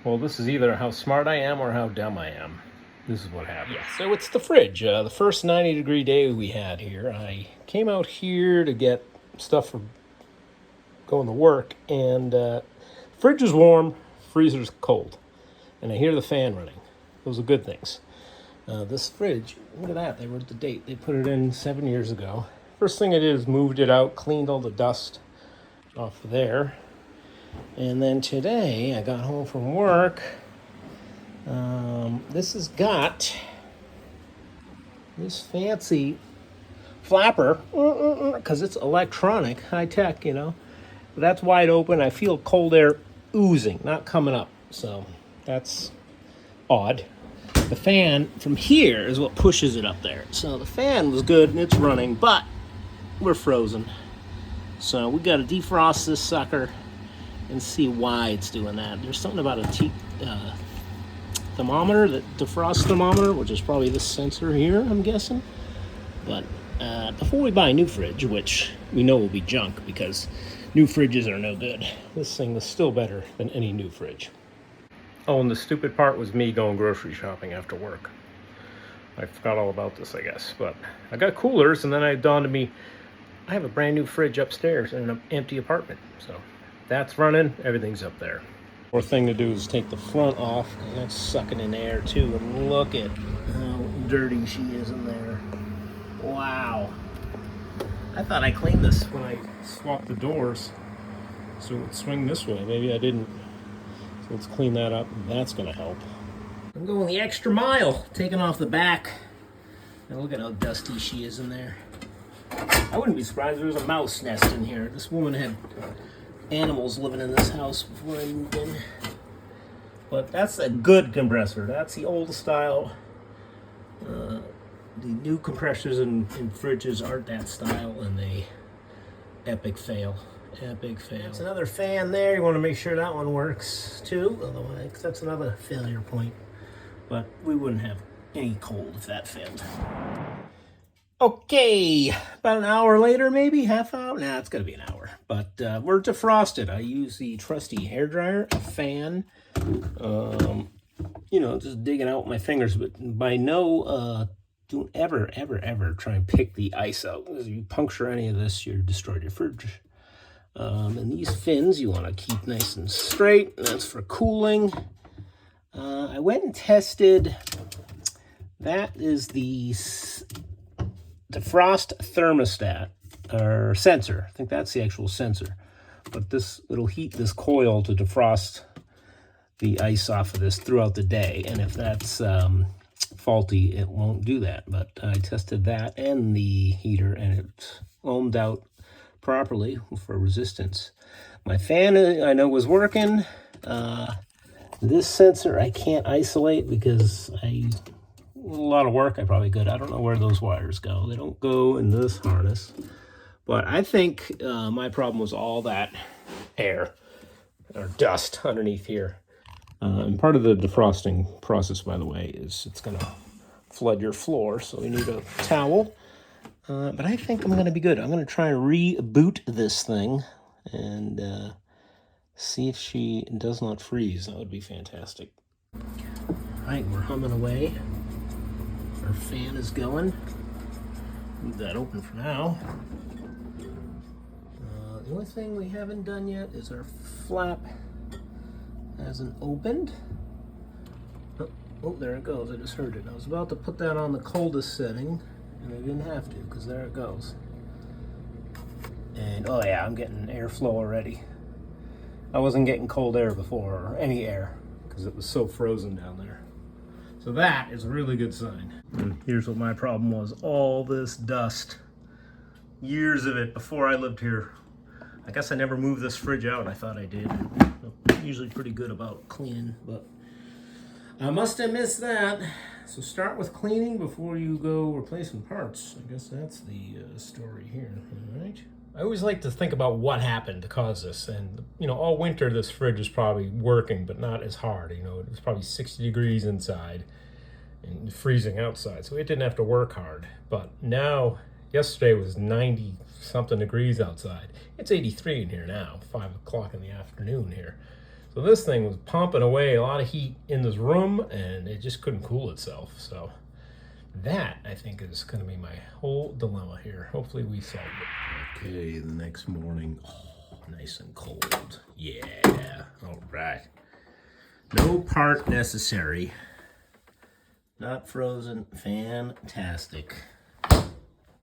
Well, this is either how smart I am or how dumb I am. This is what happened. Yeah, so it's the fridge. The first 90-degree day we had here, I came out here to get stuff for going to work, and fridge is warm, freezer's cold, and I hear the fan running. Those are good things. This fridge, look at that, they wrote the date. They put it in 7 years ago. First thing I did is moved it out, cleaned all the dust off of there. And then today I got home from work. This has got this fancy flapper, because it's electronic, high tech, you know. But that's wide open. I feel cold air oozing, not coming up. So that's odd. The fan from here is what pushes it up there. So the fan was good and it's running, but we're frozen. So we got to defrost this sucker and see why it's doing that. There's something about a thermometer, the defrost thermometer, which is probably this sensor here, I'm guessing. But before we buy a new fridge, which we know will be junk because new fridges are no good, this thing is still better than any new fridge. Oh, and the stupid part was me going grocery shopping after work. I forgot all about this, I guess. But I got coolers, and then it dawned on me, I have a brand new fridge upstairs in an empty apartment. So that's running, everything's up there. Fourth thing to do is take the front off, because that's sucking in air too, and look at how dirty she is in there. Wow. I thought I cleaned this when I swapped the doors so it would swing this way. Maybe I didn't. So let's clean that up, and that's gonna help. I'm going the extra mile, taking off the back. And look at how dusty she is in there. I wouldn't be surprised if there was a mouse nest in here. This woman had animals living in this house before I moved in. But that's a good compressor. That's the old style. The new compressors in fridges aren't that style, and they epic fail. Epic fail. That's another fan there. You want to make sure that one works too. Otherwise, that's another failure point. But we wouldn't have any cold if that failed. Okay, about an hour later, maybe half hour. Nah, it's gonna be an hour. But we're defrosted. I use the trusty hairdryer, a fan. You know, just digging out with my fingers. But by no, don't ever try and pick the ice out. If you puncture any of this, you're destroyed your fridge. And these fins you want to keep nice and straight. That's for cooling. I went and tested. That is the defrost thermostat or sensor. I think that's the actual sensor. But this, it'll heat this coil to defrost the ice off of this throughout the day. And if that's faulty, it won't do that. But I tested that and the heater, and it ohmed out properly for resistance. My fan, I know, was working. This sensor I can't isolate because a lot of work I probably could. I don't know where those wires go. They don't go in this harness. But I think my problem was all that air or dust underneath here. And part of the defrosting process, by the way, is it's going to flood your floor. So we need a towel. But I think I'm going to be good. I'm going to try and reboot this thing and see if she does not freeze. That would be fantastic. All right, we're humming away. Our fan is going. Leave that open for now. The only thing we haven't done yet is our flap hasn't opened. Oh, there it goes. I just heard it. I was about to put that on the coldest setting, and I didn't have to because there it goes. And oh yeah, I'm getting airflow already. I wasn't getting cold air before, or any air, because it was so frozen down there. So that is a really good sign. And here's what my problem was. All this dust. Years of it before I lived here. I guess I never moved this fridge out. I thought I did. I'm usually pretty good about cleaning, but I must have missed that. So start with cleaning before you go replacing parts. I guess that's the story here, all right? I always like to think about what happened to cause this. And, you know, all winter this fridge is probably working, but not as hard. You know, it was probably 60 degrees inside and freezing outside. So it didn't have to work hard. But now, yesterday was 90 something degrees outside. It's 83 in here now, 5 o'clock in the afternoon here. So So this thing was pumping away a lot of heat in this room, and it just couldn't cool itself. So that, I think, is going to be my whole dilemma here. Hopefully we solve it. Okay, the next morning, oh, nice and cold. Yeah, all right. No part necessary. Not frozen. Fantastic.